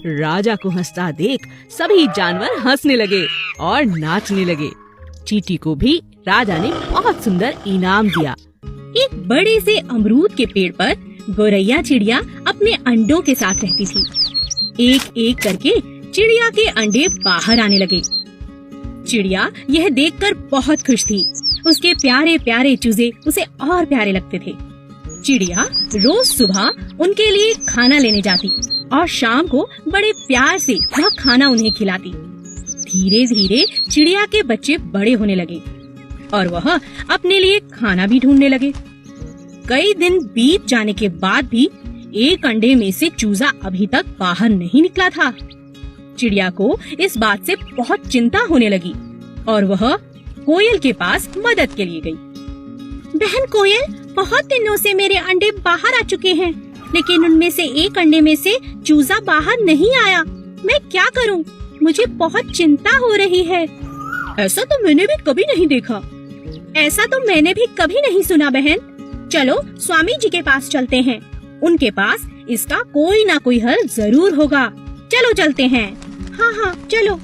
राजा को हंसता देख सभी जानवर हंसने लगे और नाचने लगे। चींटी को भी राजा ने बहुत सुंदर इनाम दिया। एक बड़े से अमरूद के पेड़ पर गौरैया चिड़िया अपने अंडों के साथ रहती थी। एक एक करके चिड़िया के अंडे बाहर आने लगे। चिड़िया यह देखकर बहुत खुश थी। उसके प्यारे प्यारे चूजे उसे और प्यारे लगते थे। चिड़िया रोज सुबह उनके लिए खाना लेने जाती और शाम को बड़े प्यार से वह खाना उन्हें खिलाती। धीरे धीरे चिड़िया के बच्चे बड़े होने लगे और वह अपने लिए खाना भी ढूंढने लगे। कई दिन बीत जाने के बाद भी एक अंडे में से चूजा अभी तक बाहर नहीं निकला था। चिड़िया को इस बात से बहुत चिंता होने लगी और वह कोयल के पास मदद के लिए गई। बहन कोयल, बहुत दिनों से मेरे अंडे बाहर आ चुके हैं, लेकिन उनमें से एक अंडे में से चूजा बाहर नहीं आया। मैं क्या करूं? मुझे बहुत चिंता हो रही है। ऐसा तो मैंने भी कभी नहीं देखा। ऐसा तो मैंने भी कभी नहीं सुना बहन। चलो स्वामी जी के पास चलते हैं। उनके पास इसका कोई ना कोई हल जरूर होगा। चलो चलते हैं। हाँ हाँ चलो।